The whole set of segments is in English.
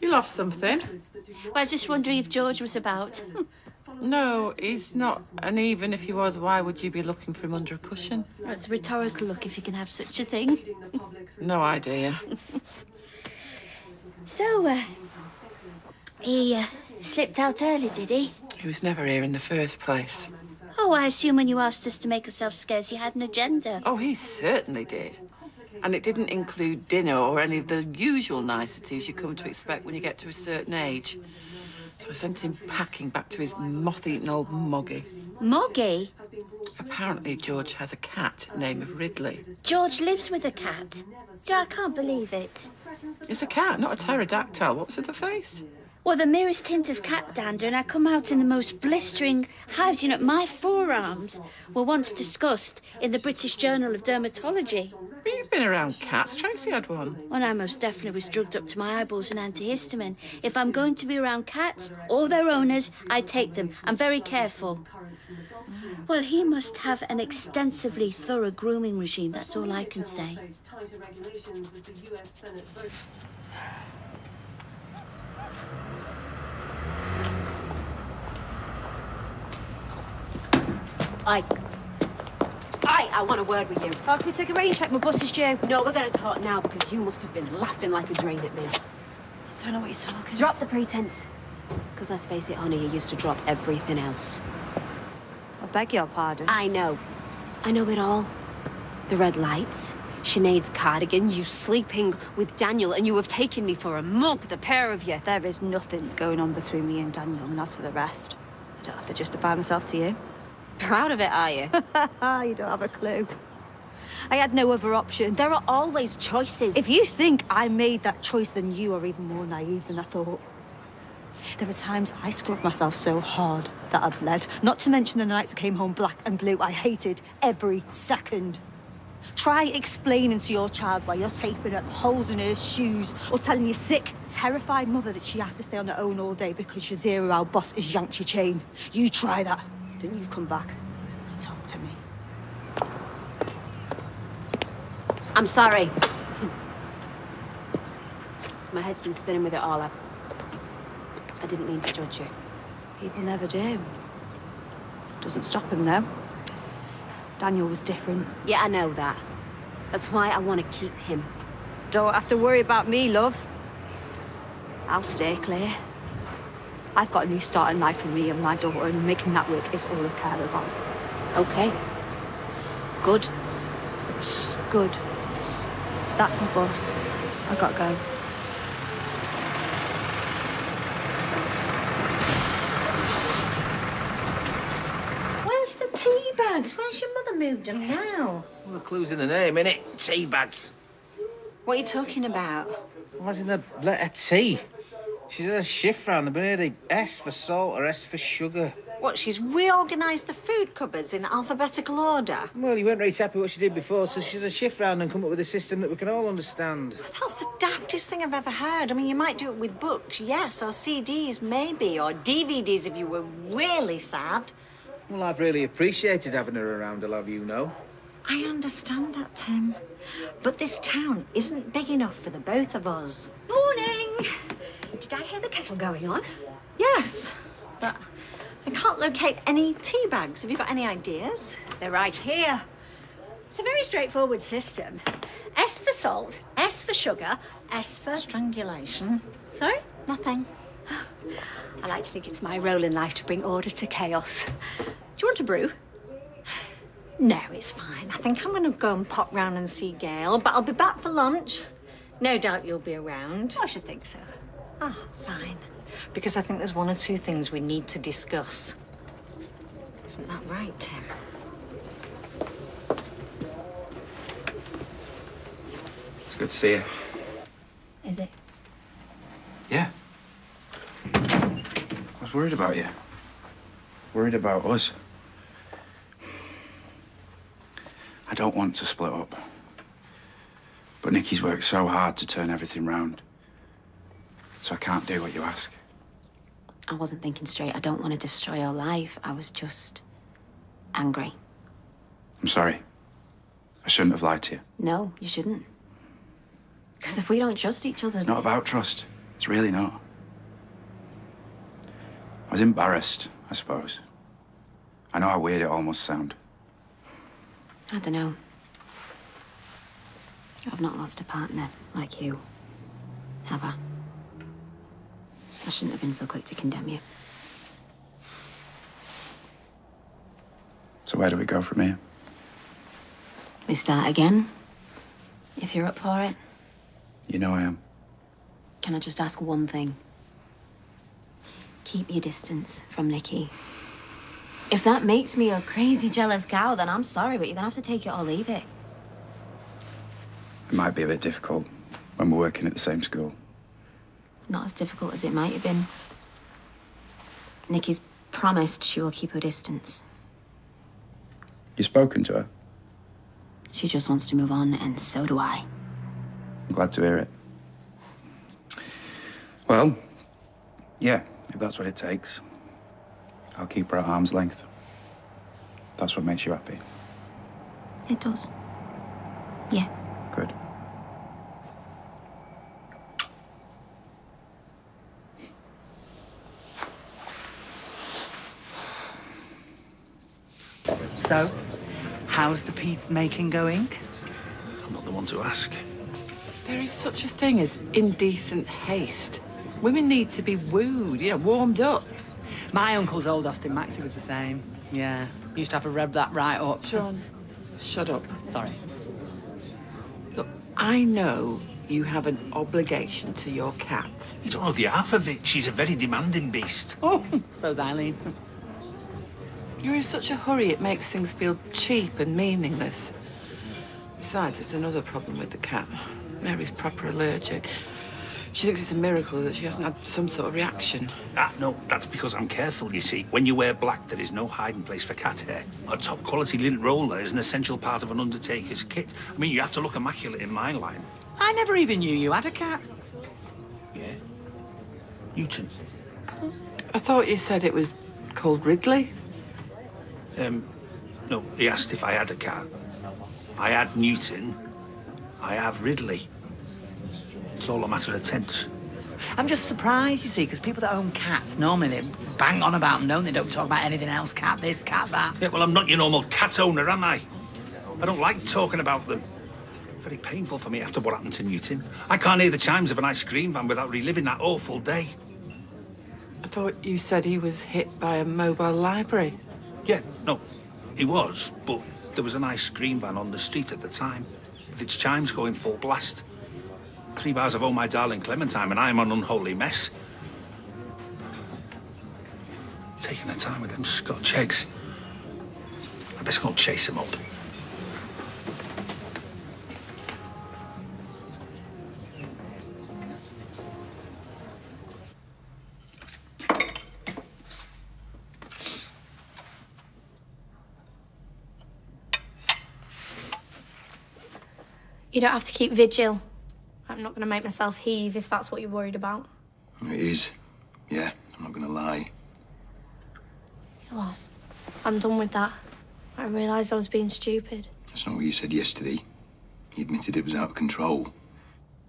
You lost something? Well, I was just wondering if George was about. No, he's not. And even if he was, why would you be looking for him under a cushion? Well, it's a rhetorical look, if you can have such a thing. No idea. So, he slipped out early, did he? He was never here in the first place. Oh, I assume when you asked us to make ourselves scarce, you had an agenda. Oh, he certainly did. And it didn't include dinner or any of the usual niceties you come to expect when you get to a certain age. So I sent him packing back to his moth-eaten old Moggy. Moggy? Apparently George has a cat named of Ridley. George lives with a cat. I can't believe it. It's a cat, not a pterodactyl. What was with the face? Well, the merest hint of cat dander, and I come out in the most blistering hives. You know, my forearms were once discussed in the British Journal of Dermatology. But you've been around cats. Tracy had one. Well, I most definitely was drugged up to my eyeballs in antihistamine. If I'm going to be around cats or their owners, I take them. I'm very careful. Well, he must have an extensively thorough grooming regime, that's all I can say. I want a word with you. Oh, can we take a rain check? My bus is due. No, we're going to talk now because you must have been laughing like a drain at me. I don't know what you're talking about. Drop the pretense. Because let's face it, honey, you used to drop everything else. I beg your pardon. I know. I know it all. The red lights, Sinead's cardigan, you sleeping with Daniel, and you have taken me for a mug, the pair of you. There is nothing going on between me and Daniel, and as for the rest, I don't have to justify myself to you. Proud of it, are you? You don't have a clue. I had no other option. There are always choices. If you think I made that choice, then you are even more naive than I thought. There were times I scrubbed myself so hard that I bled. Not to mention the nights I came home black and blue. I hated every second. Try explaining to your child why you're taping up holes in her shoes or telling your sick, terrified mother that she has to stay on her own all day because your zero-hour boss has yanked your chain. You try that. Then you come back and talk to me. I'm sorry. My head's been spinning with it all. I didn't mean to judge you. People never do. Doesn't stop him, though. Daniel was different. Yeah, I know that. That's why I want to keep him. Don't have to worry about me, love. I'll stay clear. I've got a new start in life for me and my daughter, and making that work is all I care about. Okay. Good. Good. That's my boss. I gotta go. Where's the tea bags? Where's your mother moved them now? Well, the clue's in the name, innit? Tea bags. What are you talking about? Well, as in the letter T. She's had a shift round. They've been here the S for salt or S for sugar. What, she's reorganised the food cupboards in alphabetical order? Well, you weren't very happy what she did before, so she had a shift round and come up with a system that we can all understand. That's the daftest thing I've ever heard. I mean, you might do it with books, yes, or CDs, maybe, or DVDs if you were really sad. Well, I've really appreciated having her around, I'll have you know. I understand that, Tim. But this town isn't big enough for the both of us. Morning! Did I hear the kettle going on? Yes, but I can't locate any tea bags. Have you got any ideas? They're right here. It's a very straightforward system. S for salt, S for sugar, S for... Strangulation. Sorry? Nothing. I like to think it's my role in life to bring order to chaos. Do you want a brew? No, it's fine. I think I'm going to go and pop round and see Gail, but I'll be back for lunch. No doubt you'll be around. I should think so. Ah, fine. Because I think there's one or two things we need to discuss. Isn't that right, Tim? It's good to see you. Is it? Yeah. I was worried about you. Worried about us. I don't want to split up. But Nikki's worked so hard to turn everything round. So I can't do what you ask. I wasn't thinking straight. I don't want to destroy your life. I was just angry. I'm sorry. I shouldn't have lied to you. No, you shouldn't. Because if we don't trust each other... It's not about trust. It's really not. I was embarrassed, I suppose. I know how weird it all must sound. I don't know. I've not lost a partner like you, have I? I shouldn't have been so quick to condemn you. So where do we go from here? We start again, if you're up for it. You know I am. Can I just ask one thing? Keep your distance from Nikki. If that makes me a crazy jealous cow, then I'm sorry, but you're gonna have to take it or leave it. It might be a bit difficult when we're working at the same school. Not as difficult as it might have been. Nikki's promised she will keep her distance. You spoken to her? She just wants to move on, and so do I. I'm glad to hear it. Well, yeah, if that's what it takes, I'll keep her at arm's length. That's what makes you happy. It does. Yeah. Good. So, how's the peacemaking going? I'm not the one to ask. There is such a thing as indecent haste. Women need to be wooed, warmed up. My uncle's old Austin Maxie was the same. Yeah, used to have to rev that right up. Sean, shut up. Sorry. Look, I know you have an obligation to your cat. You don't know the half of it. She's a very demanding beast. Oh, so's Eileen. You're in such a hurry, it makes things feel cheap and meaningless. Besides, there's another problem with the cat. Mary's proper allergic. She thinks it's a miracle that she hasn't had some sort of reaction. No, that's because I'm careful, you see. When you wear black, there is no hiding place for cat hair. A top-quality lint roller is an essential part of an undertaker's kit. I mean, you have to look immaculate in my line. I never even knew you had a cat. Yeah? Newton. I thought you said it was called Ridley. No, he asked if I had a cat. I had Newton. I have Ridley. It's all a matter of tense. I'm just surprised, you see, because people that own cats, normally they bang on about them, don't they? Don't talk about anything else. Cat this, cat that. Yeah, well, I'm not your normal cat owner, am I? I don't like talking about them. Very painful for me after what happened to Newton. I can't hear the chimes of an ice cream van without reliving that awful day. I thought you said he was hit by a mobile library. Yeah, no, he was, but there was an ice cream van on the street at the time, with its chimes going full blast. 3 bars of Oh My Darling Clementine, and I'm an unholy mess. Taking her time with them Scotch eggs. I best go and chase him up. You don't have to keep vigil. I'm not going to make myself heave if that's what you're worried about. It is. Yeah, I'm not going to lie. Well, I'm done with that. I realised I was being stupid. That's not what you said yesterday. You admitted it was out of control.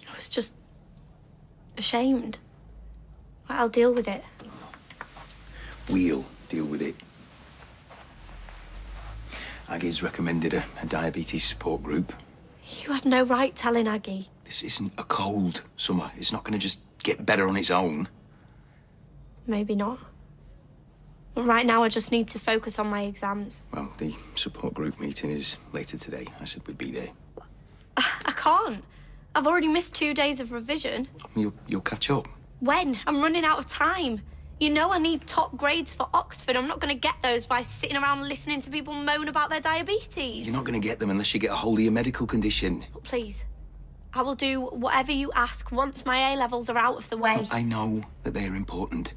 I was just ashamed. I'll deal with it. We'll deal with it. Aggie's recommended a diabetes support group. You had no right telling Aggie. This isn't a cold, Summer. It's not going to just get better on its own. Maybe not. But right now, I just need to focus on my exams. Well, the support group meeting is later today. I said we'd be there. I can't. I've already missed 2 days of revision. You'll catch up. When? I'm running out of time. You know I need top grades for Oxford. I'm not going to get those by sitting around listening to people moan about their diabetes. You're not going to get them unless you get a hold of your medical condition. Please. I will do whatever you ask once my A-levels are out of the way. I know that they are important.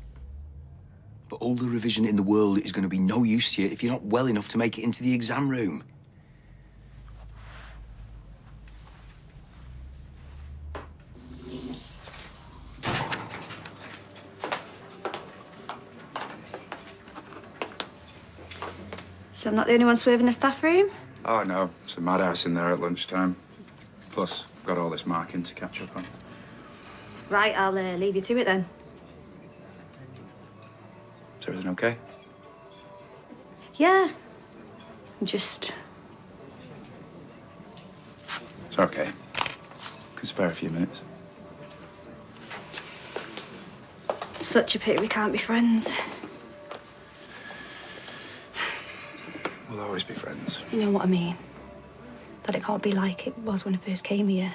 But all the revision in the world is going to be no use to you if you're not well enough to make it into the exam room. So I'm not the only one swerving the staff room? Oh, no. It's a madhouse in there at lunchtime. Plus, I've got all this marking to catch up on. Right, I'll leave you to it then. Is everything okay? Yeah. I'm just... It's okay. Can spare a few minutes. Such a pity we can't be friends. We'll always be friends. You know what I mean? That it can't be like it was when I first came here.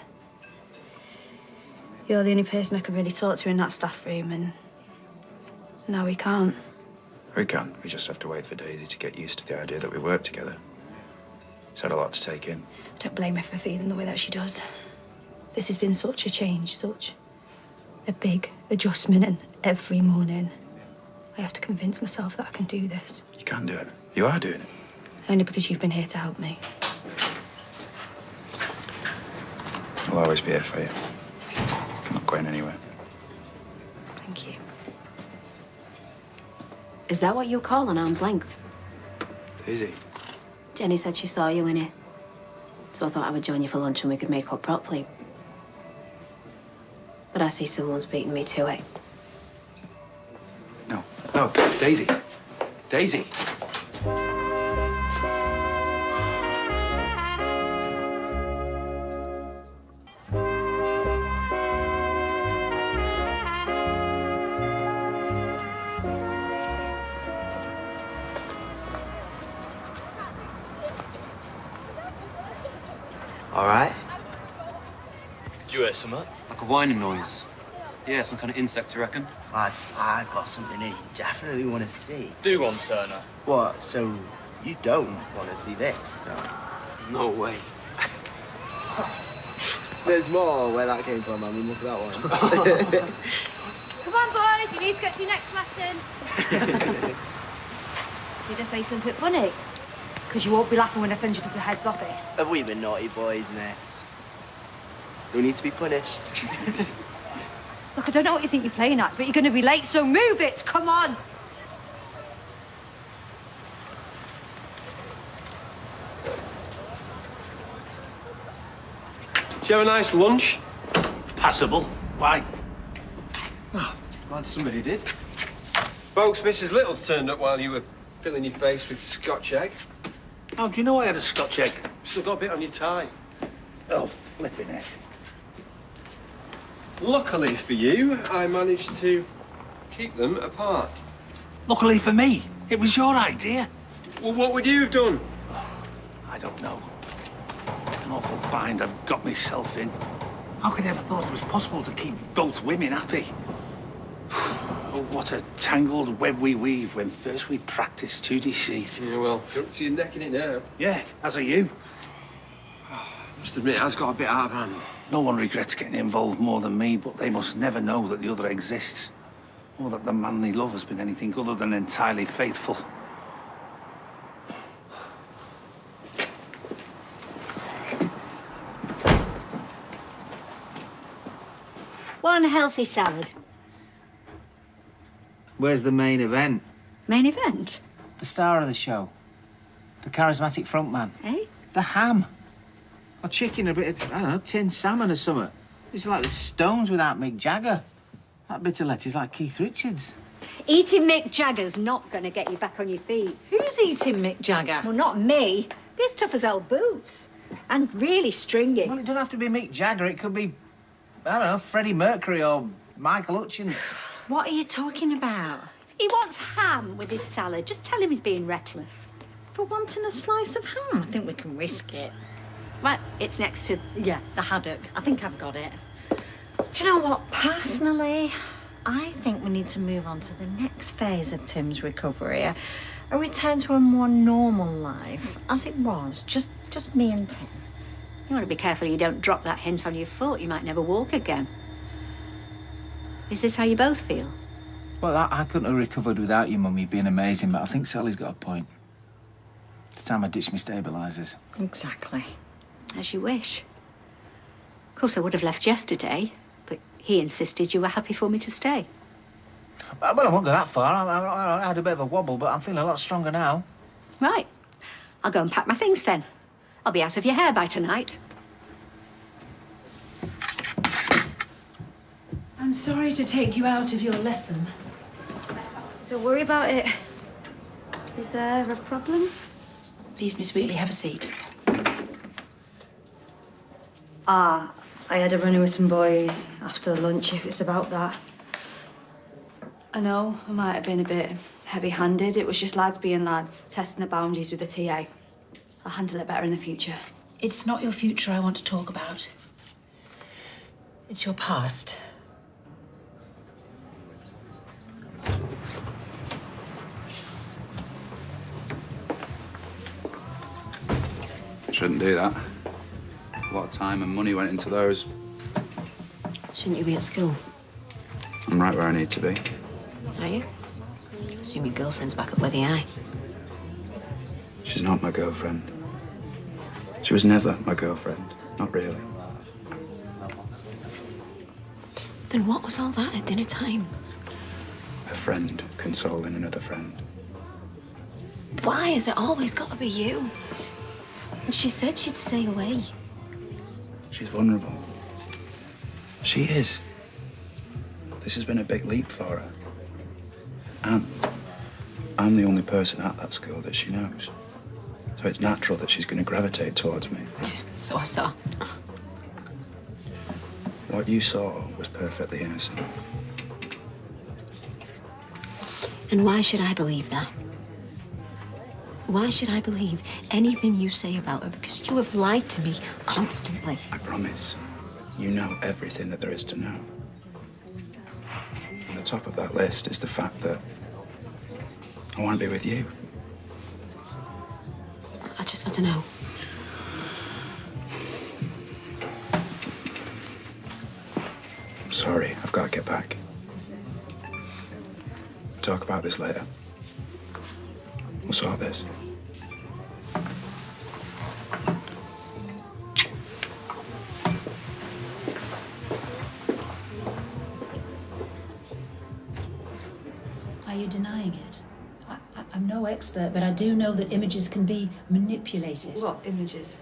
You're the only person I could really talk to in that staff room, and now we can't. We can. We just have to wait for Daisy to get used to the idea that we work together. It's had a lot to take in. I don't blame her for feeling the way that she does. This has been such a change, such a big adjustment, and every morning I have to convince myself that I can do this. You can do it. You are doing it. Only because you've been here to help me. I'll always be here for you. I'm not going anywhere. Thank you. Is that what you call an arm's length? Daisy. Jenny said she saw you in it. So I thought I would join you for lunch and we could make up properly. But I see someone's beating me to it. No, Daisy. Daisy. All right. Do you hear something? Like a whining noise. Yeah, some kind of insect, I reckon. Lads, I've got something here you definitely want to see. Do one, Turner. What? So you don't want to see this, though? No way. There's more where that came from. I mean, look at that one. Come on, boys, you need to get to your next lesson. Did I say something funny? Because you won't be laughing when I send you to the head's office. Have we been naughty boys, miss? Do we need to be punished? Look, I don't know what you think you're playing at, but you're going to be late, so move it! Come on! Did you have a nice lunch? Passable. Why? Oh, glad somebody did. Folks, Mrs. Little's turned up while you were filling your face with Scotch egg. How do you know I had a Scotch egg? Still got a bit on your tie. Oh, flipping heck. Luckily for you, I managed to keep them apart. Luckily for me, it was your idea. Well, what would you have done? I don't know. An awful bind I've got myself in. How could I ever thought it was possible to keep both women happy? Oh, what a tangled web we weave when first we practice to deceive. Yeah, well, you're up to your neck in it now. Yeah, as are you. I must admit, it has got a bit out of hand. No one regrets getting involved more than me, but they must never know that the other exists, or that the man they love has been anything other than entirely faithful. One healthy salad. Where's the main event? Main event? The star of the show. The charismatic frontman. Eh? The ham. A chicken, a bit of, I don't know, tinned salmon or something. It's like the Stones without Mick Jagger. That bit of lettuce like Keith Richards. Eating Mick Jagger's not going to get you back on your feet. Who's eating Mick Jagger? Well, not me. He's tough as old boots. And really stringy. Well, it doesn't have to be Mick Jagger. It could be, I don't know, Freddie Mercury or Michael Hutchins. What are you talking about? He wants ham with his salad. Just tell him he's being reckless. For wanting a slice of ham, I think we can risk it. Well, it's next to... Yeah, the haddock. I think I've got it. Do you know what? Personally, I think we need to move on to the next phase of Tim's recovery. A return to a more normal life, as it was. Just me and Tim. You want to be careful you don't drop that hint on your foot. You might never walk again. Is this how you both feel? Well, I couldn't have recovered without you, Mum. You've been amazing, but I think Sally's got a point. It's time I ditch my stabilisers. Exactly. As you wish. Of course, I would have left yesterday, but he insisted you were happy for me to stay. Well, I won't go that far. I had a bit of a wobble, but I'm feeling a lot stronger now. Right. I'll go and pack my things then. I'll be out of your hair by tonight. I'm sorry to take you out of your lesson. Don't worry about it. Is there a problem? Please, Miss Wheatley, have a seat. I had a run with some boys after lunch, if it's about that. I know I might have been a bit heavy-handed. It was just lads being lads, testing the boundaries with the TA. I'll handle it better in the future. It's not your future I want to talk about. It's your past. Shouldn't do that. A lot of time and money went into those. Shouldn't you be at school? I'm right where I need to be. Are you? Assume your girlfriend's back up where the eye. She's not my girlfriend. She was never my girlfriend. Not really. Then what was all that at dinner time? A friend consoling another friend. Why has it always got to be you? And she said she'd stay away. She's vulnerable. She is. This has been a big leap for her. And I'm the only person at that school that she knows. So it's natural that she's going to gravitate towards me. So I saw. What you saw was perfectly innocent. And why should I believe that? Why should I believe anything you say about her? Because you have lied to me constantly. I promise. You know everything that there is to know. On the top of that list is the fact that I want to be with you. I just had to know. I'm sorry, I've got to get back. We'll talk about this later. We'll sort this. Are you denying it? I'm no expert, but I do know that images can be manipulated. What images?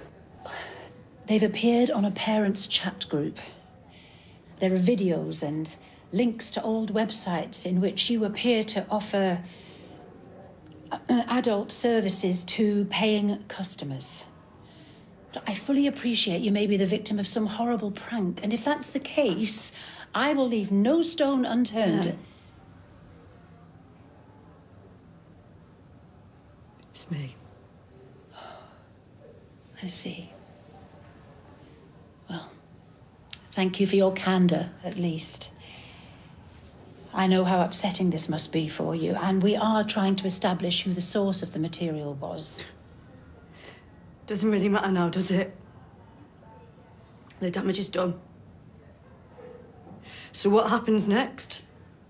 They've appeared on a parents' chat group. There are videos and links to old websites in which you appear to offer adult services to paying customers. I fully appreciate you may be the victim of some horrible prank, and if that's the case, I will leave no stone unturned. No. It's me. I see. Well, thank you for your candor, at least. I know how upsetting this must be for you, and we are trying to establish who the source of the material was. Doesn't really matter now, does it? The damage is done. So what happens next?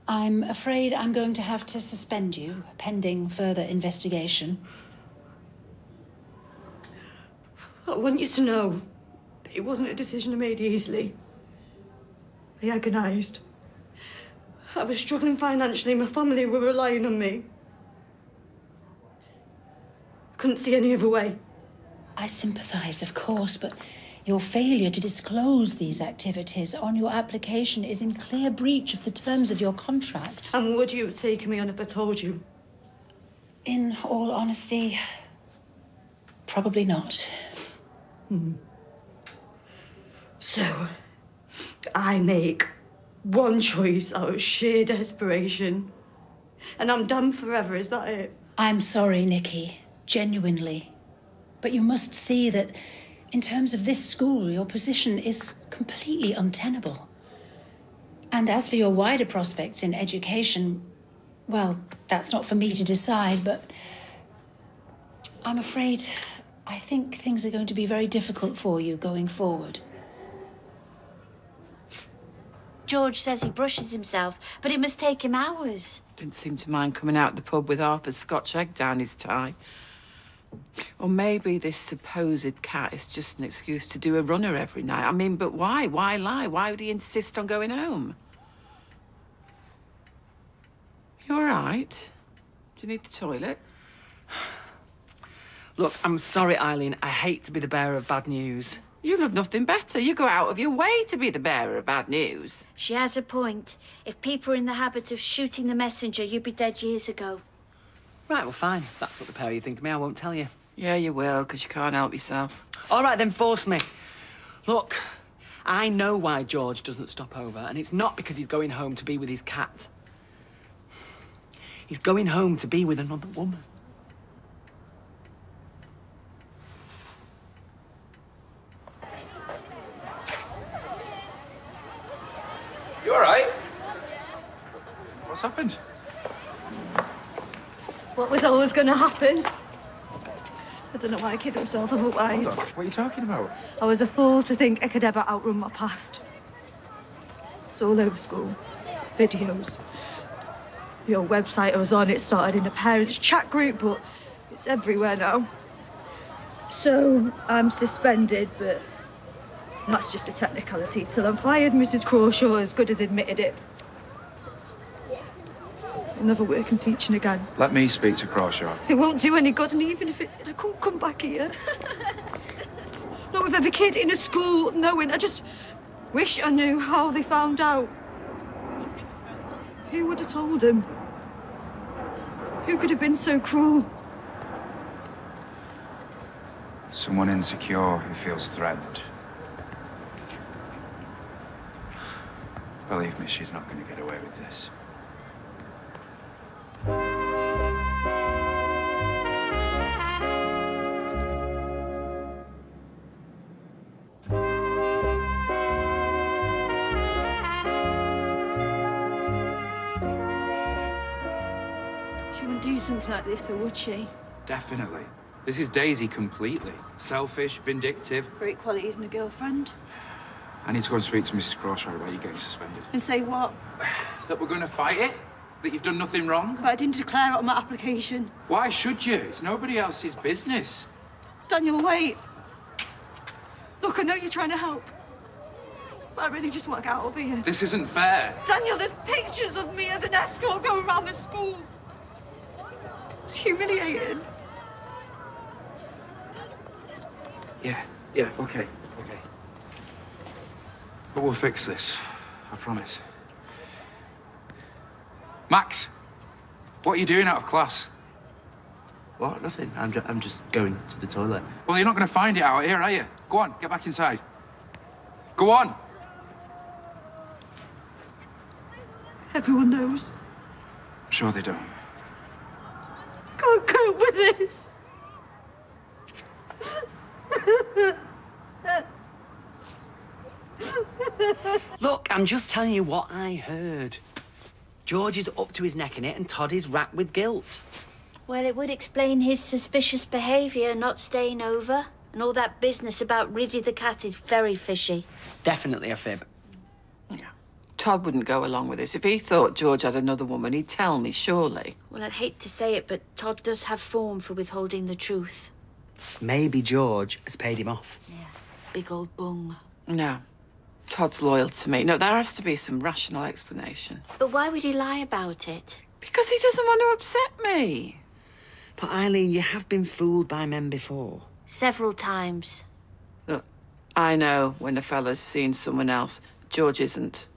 I'm afraid I'm going to have to suspend you, pending further investigation. I want you to know it wasn't a decision I made easily. I agonised. I was struggling financially. My family were relying on me. I couldn't see any other way. I sympathise, of course, but your failure to disclose these activities on your application is in clear breach of the terms of your contract. And would you have taken me on if I told you? In all honesty, probably not. So, I make one choice out of sheer desperation. And I'm done forever, is that it? I'm sorry, Nikki, genuinely. But you must see that in terms of this school, your position is completely untenable. And as for your wider prospects in education, well, that's not for me to decide, but I'm afraid I think things are going to be very difficult for you going forward. George says he brushes himself, but it must take him hours. Didn't seem to mind coming out the pub with half a Scotch egg down his tie. Or maybe this supposed cat is just an excuse to do a runner every night. I mean, but why? Why lie? Why would he insist on going home? You all right? Do you need the toilet? Look, I'm sorry, Eileen. I hate to be the bearer of bad news. You'll have nothing better. You go out of your way to be the bearer of bad news. She has a point. If people are in the habit of shooting the messenger, you'd be dead years ago. Right, well, fine. If that's what the pair of you think of me, I won't tell you. Yeah, you will, because you can't help yourself. All right, then force me. Look, I know why George doesn't stop over, and it's not because he's going home to be with his cat. He's going home to be with another woman. You all right? What's happened? What was always going to happen? I don't know why I kid myself otherwise. What are you talking about? I was a fool to think I could ever outrun my past. It's all over school. Videos. The old website I was on, it started in a parents' chat group, but it's everywhere now. So, I'm suspended, but that's just a technicality till I'm fired. Mrs. Crawshaw as good as admitted it. I'll never work in teaching again. Let me speak to Crawshaw. It won't do any good, and even if it did, I couldn't come back here. Not with every kid in a school knowing. I just wish I knew how they found out. Who would have told him? Who could have been so cruel? Someone insecure who feels threatened. Believe me, she's not going to get away with this. She wouldn't do something like this, or would she? Definitely. This is Daisy completely. Selfish, vindictive. Great qualities in a girlfriend. I need to go and speak to Mrs. Crawshaw about you getting suspended. And say what? That we're going to fight it? That you've done nothing wrong? But I didn't declare it on my application. Why should you? It's nobody else's business. Daniel, wait. Look, I know you're trying to help. But I really just want to get out of here. This isn't fair. Daniel, there's pictures of me as an escort going around the school. It's humiliating. Yeah, okay. But we'll fix this. I promise. Max, what are you doing out of class? What? Nothing. I'm just going to the toilet. Well, you're not going to find it out here, are you? Go on, get back inside. Go on. Everyone knows. I'm sure they don't. I can't cope with this. Look, I'm just telling you what I heard. George is up to his neck in it, and Todd is racked with guilt. Well, it would explain his suspicious behaviour, not staying over. And all that business about Ridley the cat is very fishy. Definitely a fib. Yeah. Todd wouldn't go along with this. If he thought George had another woman, he'd tell me, surely. Well, I'd hate to say it, but Todd does have form for withholding the truth. Maybe George has paid him off. Yeah, big old bung. No. Todd's loyal to me. No, there has to be some rational explanation. But why would he lie about it? Because he doesn't want to upset me. But Eileen, you have been fooled by men before. Several times. Look, I know when a fella's seen someone else. George isn't.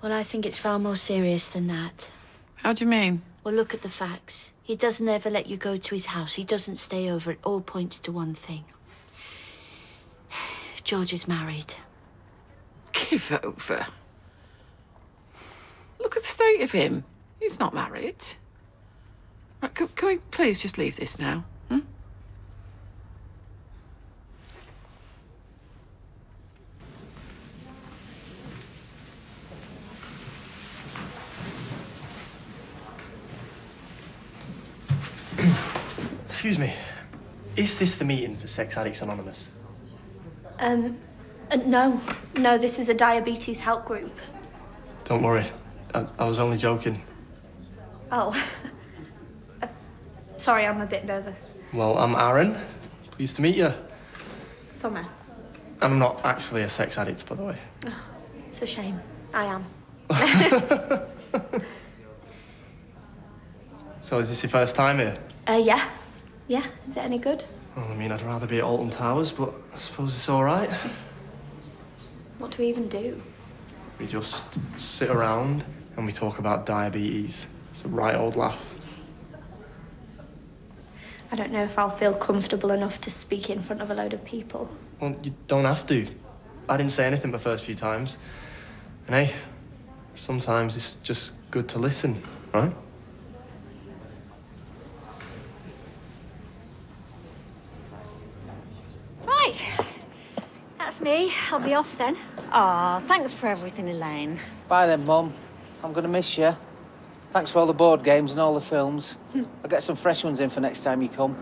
Well, I think it's far more serious than that. How do you mean? Well, look at the facts. He doesn't ever let you go to his house. He doesn't stay over. It all points to one thing. George is married. Give over. Look at the state of him. He's not married. Right, can we please just leave this now? Excuse me. Is this the meeting for Sex Addicts Anonymous? No. No, this is a diabetes help group. Don't worry. I was only joking. Oh. Sorry, I'm a bit nervous. Well, I'm Aaron. Pleased to meet you. Summer. And I'm not actually a sex addict, by the way. Oh, it's a shame. I am. So is this your first time here? Yeah. Yeah, is it any good? Well, I mean, I'd rather be at Alton Towers, but I suppose it's all right. What do we even do? We just sit around and we talk about diabetes. It's a right old laugh. I don't know if I'll feel comfortable enough to speak in front of a load of people. Well, you don't have to. I didn't say anything the first few times. And hey, sometimes it's just good to listen, right? Right. That's me. I'll be off then. Aw, thanks for everything, Elaine. Bye then, Mum. I'm going to miss you. Thanks for all the board games and all the films. I'll get some fresh ones in for next time you come.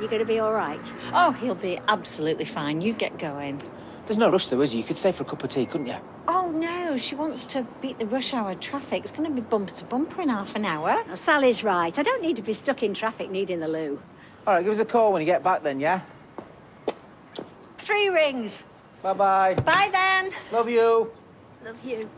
You going to be all right? Oh, he'll be absolutely fine. You get going. There's no rush though, is there? You could stay for a cup of tea, couldn't you? Oh, no, she wants to beat the rush hour traffic. It's going to be bumper to bumper in half an hour. Now, Sally's right. I don't need to be stuck in traffic needing the loo. All right, give us a call when you get back then, yeah? 3 rings. Bye-bye. Bye then. Love you. Love you.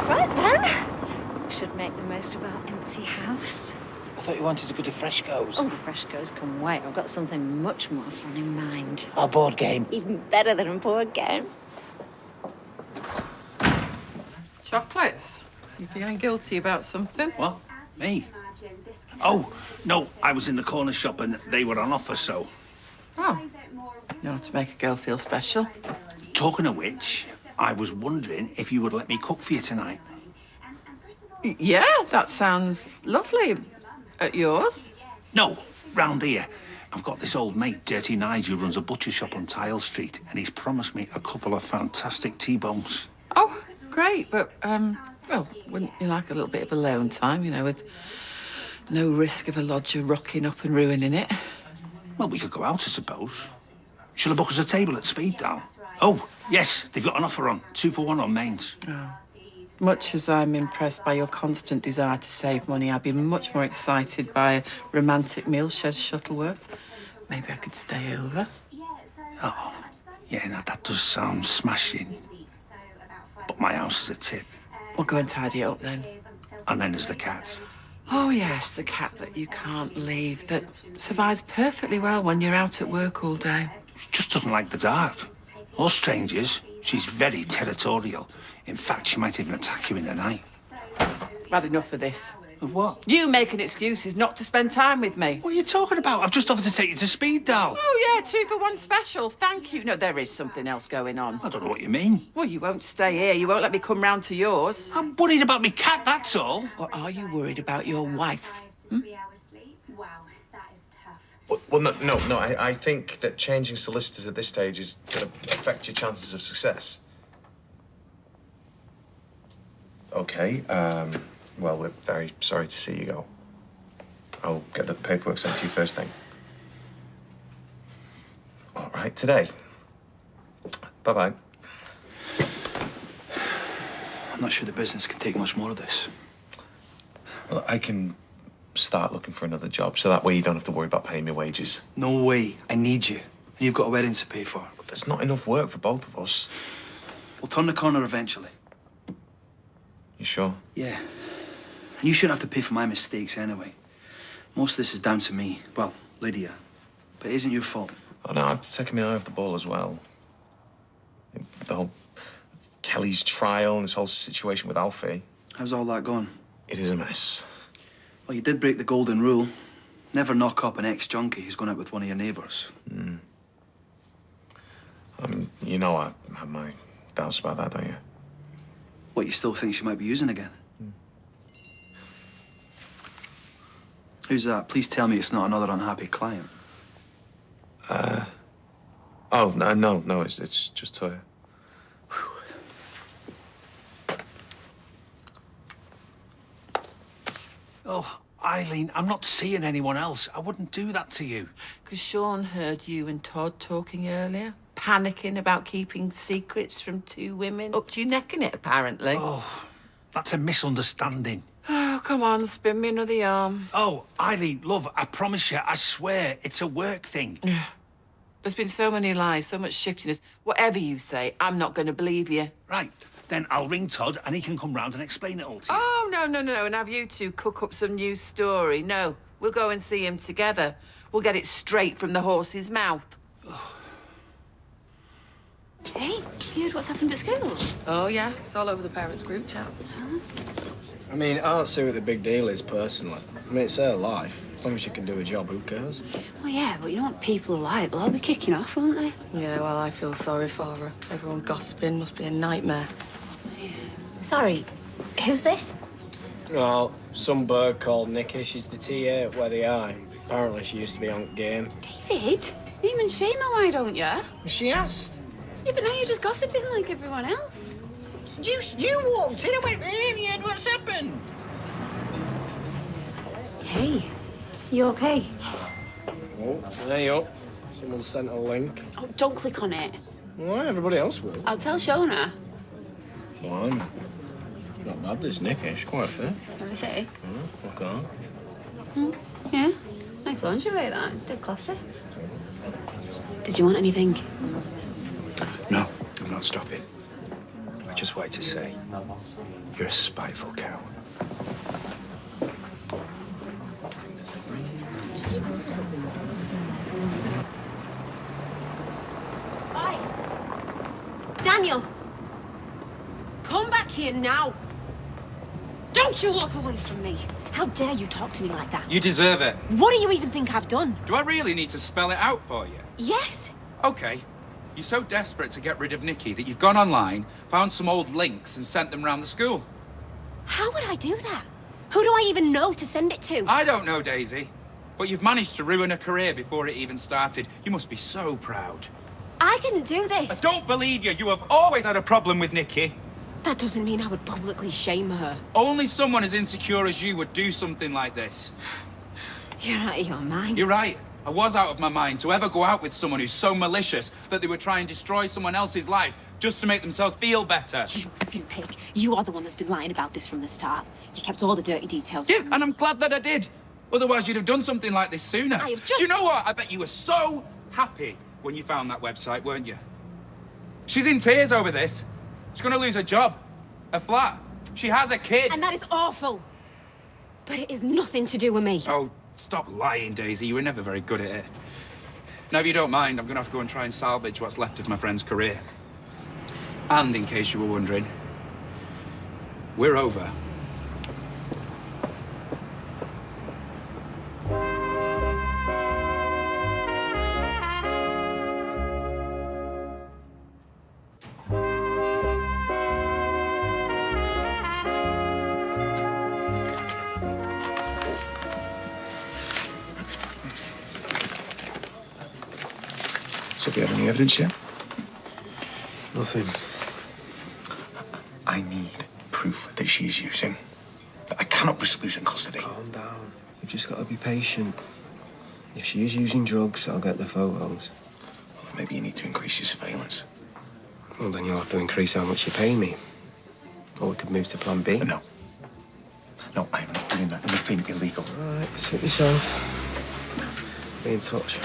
Right then. Should make the most of our empty house. I thought you wanted to go to Fresco's. Oh, Fresco's can wait. I've got something much more fun in mind. Our board game. Even better than a board game. Chocolates? You feeling guilty about something? What? Me? Oh, no, I was in the corner shop and they were on offer, so... Oh. You know how to make a girl feel special? Talking of which, I was wondering if you would let me cook for you tonight. Yeah, that sounds lovely. At yours? No, round here. I've got this old mate, Dirty Nigel, who runs a butcher shop on Tile Street, and he's promised me a couple of fantastic T-bones. Oh, great, but, well, wouldn't you like a little bit of alone time, you know, with no risk of a lodger rocking up and ruining it? Well, we could go out, I suppose. Shall I book us a table at Speed Dial? Oh, yes, they've got an offer on. 2 for 1 on mains. Oh. Much as I'm impressed by your constant desire to save money, I'd be much more excited by a romantic meal, says Shuttleworth. Maybe I could stay over. Oh, yeah, now that does sound smashing. But my house is a tip. We'll go and tidy it up then. And then there's the cat. Oh, yes, the cat that you can't leave, that survives perfectly well when you're out at work all day. She just doesn't like the dark. Or strangers. She's very territorial. In fact, she might even attack you in the night. I've had enough of this. Of what? You making excuses not to spend time with me. What are you talking about? I've just offered to take you to Speed Dial. Oh, yeah, 2 for 1 special. Thank you. No, there is something else going on. I don't know what you mean. Well, you won't stay here. You won't let me come round to yours. I'm worried about me cat, that's all. Or are you worried about your wife? Well, no. I think that changing solicitors at this stage is going to affect your chances of success. Okay, well, we're very sorry to see you go. I'll get the paperwork sent to you first thing. All right, today. Bye-bye. I'm not sure the business can take much more of this. Well, I can start looking for another job, so that way you don't have to worry about paying me wages. No way. I need you. And you've got a wedding to pay for. But there's not enough work for both of us. We'll turn the corner eventually. You sure? Yeah. And you shouldn't have to pay for my mistakes anyway. Most of this is down to me. Well, Lydia. But it isn't your fault. Oh, no, I've taken my eye off the ball as well. The whole Kelly's trial and this whole situation with Alfie. How's all that going? It is a mess. Well, you did break the golden rule. Never knock up an ex-junkie who's gone out with one of your neighbours. I mean, you know I have my doubts about that, don't you? What, you still think she might be using again? Who's that? Please tell me it's not another unhappy client. Oh, no, it's just Toya. Oh, Eileen, I'm not seeing anyone else. I wouldn't do that to you. Because Sean heard you and Todd talking earlier, panicking about keeping secrets from 2 women. Up to your neck in it, apparently. Oh, that's a misunderstanding. Oh, come on, spin me another yarn. Oh, Eileen, love, I promise you, I swear, it's a work thing. There's been so many lies, so much shiftiness. Whatever you say, I'm not going to believe you. Right. Then I'll ring Todd and he can come round and explain it all to you. Oh, no, and have you two cook up some new story. No, we'll go and see him together. We'll get it straight from the horse's mouth. Hey, you heard what's happened at school? Oh, yeah, it's all over the parents' group chat. I mean, I don't see what the big deal is, personally. I mean, it's her life. As long as she can do a job, who cares? Well, yeah, but you know what people are like. They'll all be kicking off, won't they? Yeah, well, I feel sorry for her. Everyone gossiping must be a nightmare. Sorry, who's this? Well, some bird called Nikki. She's the TA at Where They Are. Apparently, she used to be on game. David, even shame her, why don't you? She asked. Yeah, but now you're just gossiping like everyone else. You walked in and went, Ian, what's happened? Hey, you okay? Oh, there you up. Someone sent a link. Oh, don't click on it. Well, everybody else will. I'll tell Shona. Fine. Not bad, this Nikki. She's quite fit. What do you say? Okay. Yeah, nice lingerie, that. It's dead classy. Did you want anything? No, I'm not stopping. I just wanted to say, you're a spiteful cow. Oi! Daniel! Come back here now! Don't you walk away from me! How dare you talk to me like that? You deserve it. What do you even think I've done? Do I really need to spell it out for you? Yes! Okay. You're so desperate to get rid of Nikki that you've gone online, found some old links and sent them round the school. How would I do that? Who do I even know to send it to? I don't know, Daisy. But you've managed to ruin a career before it even started. You must be so proud. I didn't do this. I don't believe you. You have always had a problem with Nikki. That doesn't mean I would publicly shame her. Only someone as insecure as you would do something like this. You're out of your mind. You're right. I was out of my mind to ever go out with someone who's so malicious that they would try and destroy someone else's life just to make themselves feel better. You fucking pig. You are the one that's been lying about this from the start. You kept all the dirty details. Yeah, and I'm glad that I did. Otherwise, you'd have done something like this sooner. I have just... Do you know what? I bet you were so happy when you found that website, weren't you? She's in tears over this. She's going to lose her job, her flat. She has a kid. And that is awful. But it is nothing to do with me. Oh, stop lying, Daisy. You were never very good at it. Now, if you don't mind, I'm going to have to go and try and salvage what's left of my friend's career. And in case you were wondering, we're over. So have you had any evidence yet? Nothing. I need proof that she's using. I cannot risk losing custody. Calm down. You've just got to be patient. If she is using drugs, I'll get the photos. Well, then maybe you need to increase your surveillance. Well, then you'll have to increase how much you pay me. Or we could move to plan B. No. No, I'm not doing that. Nothing illegal. All right, suit yourself. Be in touch.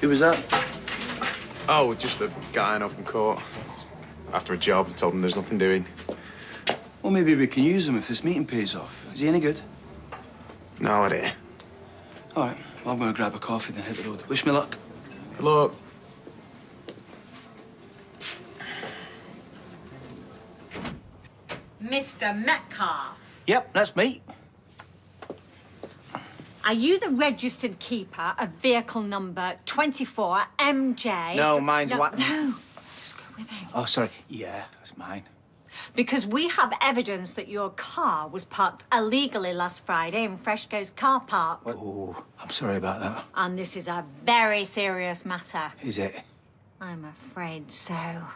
Who was that? Oh, just a guy I know from court. After a job, told him there's nothing doing. Well, maybe we can use him if this meeting pays off. Is he any good? No idea. All right. Well, I'm going to grab a coffee, then hit the road. Wish me luck. Good luck. Mr. Metcalf, Yep, that's me. are you the registered keeper of vehicle number 24 MJ? No, mine's what? No, just go with it. Oh, sorry. Yeah, that's mine. Because we have evidence that your car was parked illegally last Friday in Freshco's car park. Oh, I'm sorry about that. And this is a very serious matter. Is it? I'm afraid so.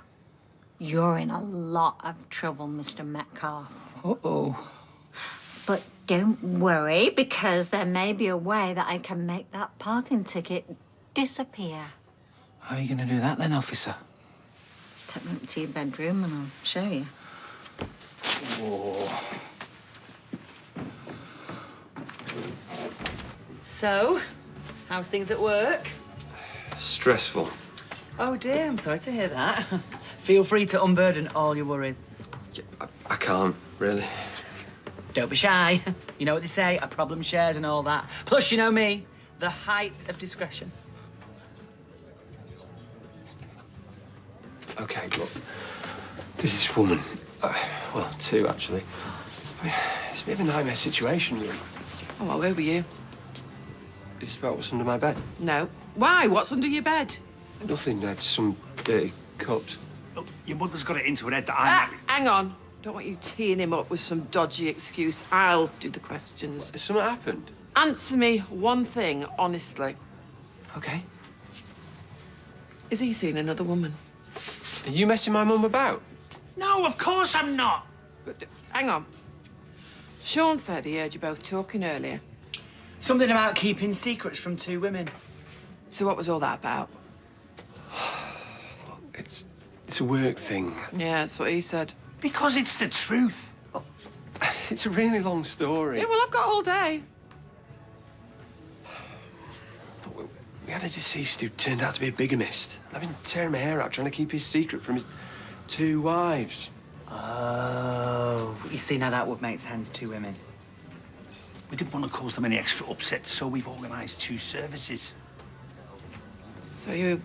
You're in a lot of trouble, Mr. Metcalf. Uh-oh. But don't worry, because there may be a way that I can make that parking ticket disappear. How are you going to do that then, officer? Take me up to your bedroom and I'll show you. Oh. So, how's things at work? Stressful. Oh dear, I'm sorry to hear that. Feel free to unburden all your worries. I can't, really. Don't be shy. You know what they say, a problem shared and all that. Plus, you know me, the height of discretion. OK, look. There's this woman. Well, two, actually. I mean, it's a bit of a nightmare situation, really. Oh, well, where were you? Is this about what's under my bed? No. Why? What's under your bed? Nothing, some dirty cups. Look, your mother's got it into her head that I'm... Hang on. Don't want you teeing him up with some dodgy excuse. I'll do the questions. Has something happened? Answer me one thing, honestly. OK. Is he seeing another woman? Are you messing my mum about? No, of course I'm not. But, hang on. Sean said he heard you both talking earlier. Something about keeping secrets from two women. So what was all that about? It's a work thing. Yeah, that's what he said. Because it's the truth. It's a really long story. Yeah, well, I've got all day. We had a deceased who turned out to be a bigamist. I've been tearing my hair out trying to keep his secret from his two wives. Oh, you see, now that would make sense, two women. We didn't want to cause them any extra upset, so we've organised two services. So you're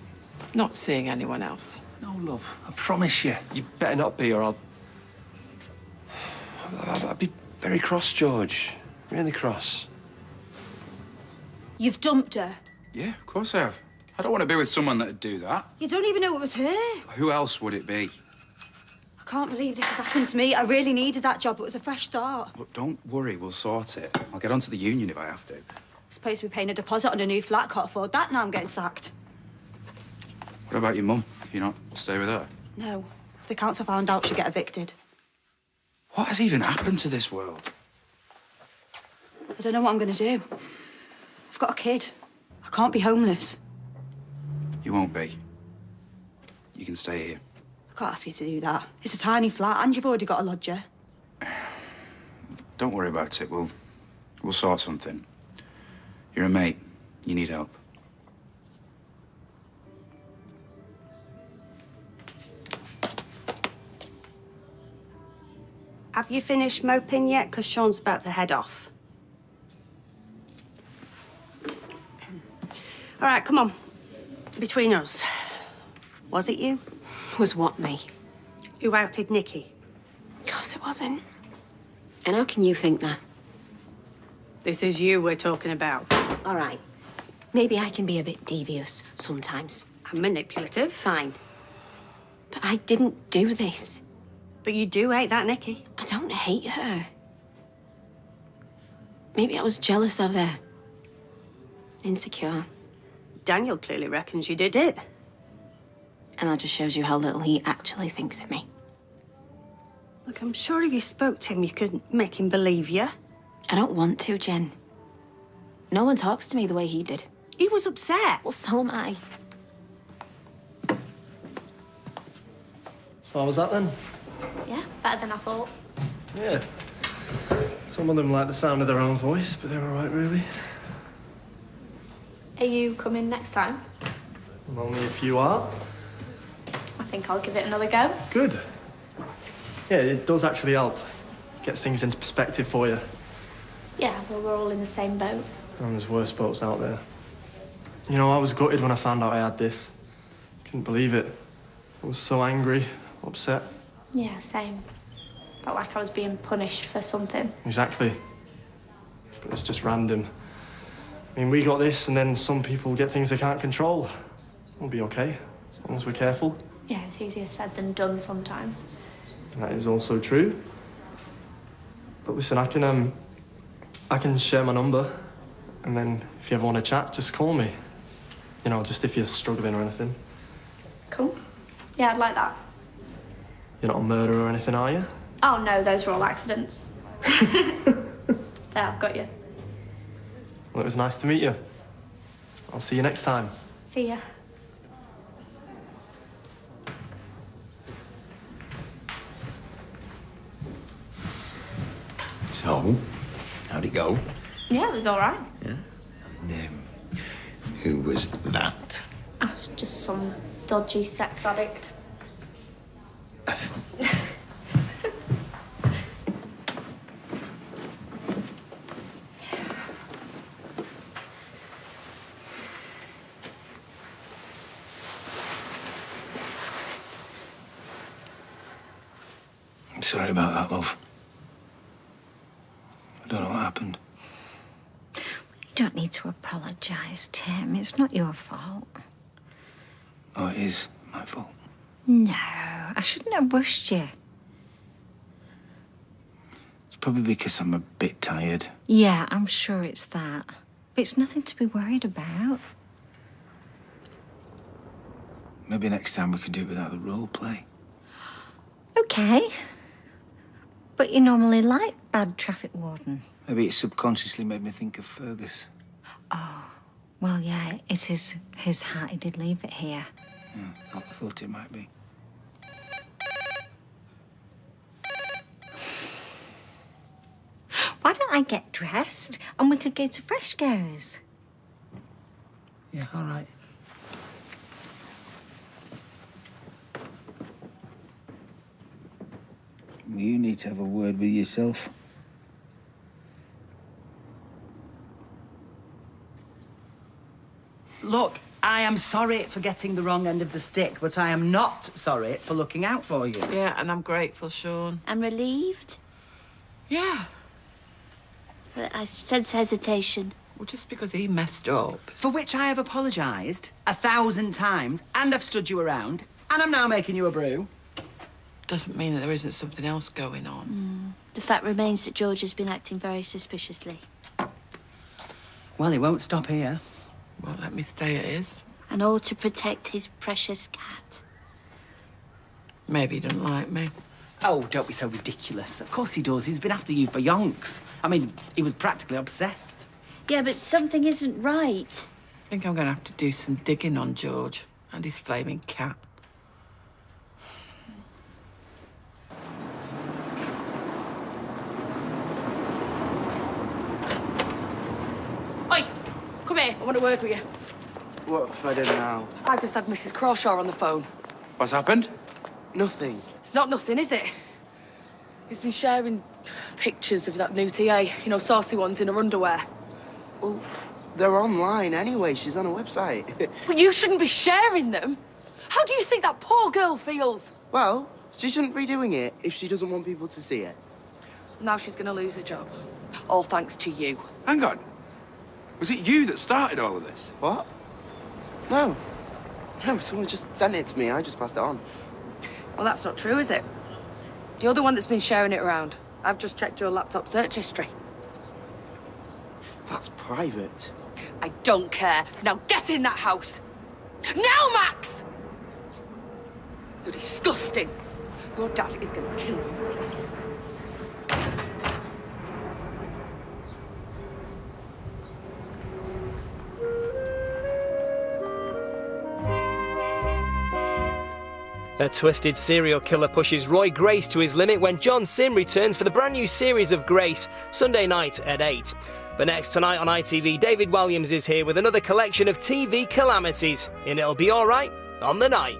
not seeing anyone else? No, love. I promise you. You better not be, or I'd be very cross, George. Really cross. You've dumped her. Yeah, of course I have. I don't want to be with someone that'd do that. You don't even know it was her. Who else would it be? I can't believe this has happened to me. I really needed that job. It was a fresh start. Look, don't worry, we'll sort it. I'll get onto the union if I have to. Supposed to be paying a deposit on a new flat. Can't afford that. Now I'm getting sacked. What about your mum? You not stay with her? No. If the council found out, she'd get evicted. What has even happened to this world? I don't know what I'm going to do. I've got a kid. I can't be homeless. You won't be. You can stay here. I can't ask you to do that. It's a tiny flat, and you've already got a lodger. Don't worry about it. We'll sort something. You're a mate. You need help. Have you finished moping yet? Because Sean's about to head off. All right, come on. Between us, was it you? Was what, me? Who outed Nikki? Of course it wasn't. And how can you think that? This is you we're talking about. All right. Maybe I can be a bit devious sometimes. And manipulative. Fine. But I didn't do this. But you do hate that Nikki. I don't hate her. Maybe I was jealous of her. Insecure. Daniel clearly reckons you did it. And that just shows you how little he actually thinks of me. Look, I'm sure if you spoke to him, you could make him believe you. I don't want to, Jen. No one talks to me the way he did. He was upset. Well, so am I. So how was that then? Yeah, better than I thought. Yeah. Some of them like the sound of their own voice, but they're all right, really. Are you coming next time? Well, only if you are. I think I'll give it another go. Good. Yeah, it does actually help. Gets things into perspective for you. Yeah, well, we're all in the same boat. And there's worse boats out there. You know, I was gutted when I found out I had this. Couldn't believe it. I was so angry, upset. Yeah, same. Felt like I was being punished for something. Exactly. But it's just random. I mean, we got this, and then some people get things they can't control. We'll be okay, as long as we're careful. Yeah, it's easier said than done sometimes. And that is also true. But listen, I can share my number, and then if you ever want to chat, just call me. You know, just if you're struggling or anything. Cool. Yeah, I'd like that. You're not a murderer or anything, are you? Oh, no, those were all accidents. There, I've got you. Well, it was nice to meet you. I'll see you next time. See ya. So, how'd it go? Yeah, it was all right. Yeah? Who was that? I was just some dodgy sex addict. I'm sorry about that, love. I don't know what happened. You don't need to apologise, Tim. It's not your fault. Oh, it is my fault. No, I shouldn't have rushed you. It's probably because I'm a bit tired. Yeah, I'm sure it's that. But it's nothing to be worried about. Maybe next time we can do it without the role play. Okay. But you normally like bad traffic warden. Maybe it subconsciously made me think of Fergus. Oh, well, yeah, it is his heart. He did leave it here. Yeah, I thought it might be. Why don't I get dressed and we could go to Freshco's? Yeah, all right. You need to have a word with yourself. Look, I am sorry for getting the wrong end of the stick, but I am not sorry for looking out for you. Yeah, and I'm grateful, Sean. I'm relieved. Yeah. But I sense hesitation. Well, just because he messed up. For which I have apologised 1,000 times, and I've stood you around, and I'm now making you a brew. Doesn't mean that there isn't something else going on. The fact remains that George has been acting very suspiciously. Well, he won't stop here. Won't let me stay at his. And all to protect his precious cat. Maybe he doesn't like me. Oh, don't be so ridiculous. Of course he does. He's been after you for yonks. I mean, he was practically obsessed. Yeah, but something isn't right. I think I'm going to have to do some digging on George and his flaming cat. Oi, come here. I want to work with you. What have I done now? I've just had Mrs. Crawshaw on the phone. What's happened? Nothing. It's not nothing, is it? He's been sharing pictures of that new TA, you know, saucy ones in her underwear. Well, they're online anyway. She's on a website. But you shouldn't be sharing them. How do you think that poor girl feels? Well, she shouldn't be doing it if she doesn't want people to see it. Now she's going to lose her job. All thanks to you. Hang on. Was it you that started all of this? What? No. No, someone just sent it to me. I just passed it on. Well, that's not true, is it? You're the one that's been sharing it around. I've just checked your laptop search history. That's private. I don't care. Now get in that house. Now, Max! You're disgusting. Your dad is going to kill you for this. A twisted serial killer pushes Roy Grace to his limit when John Sim returns for the brand new series of Grace, Sunday night at 8. But next tonight on ITV, David Williams is here with another collection of TV calamities in It'll Be Alright on the Night.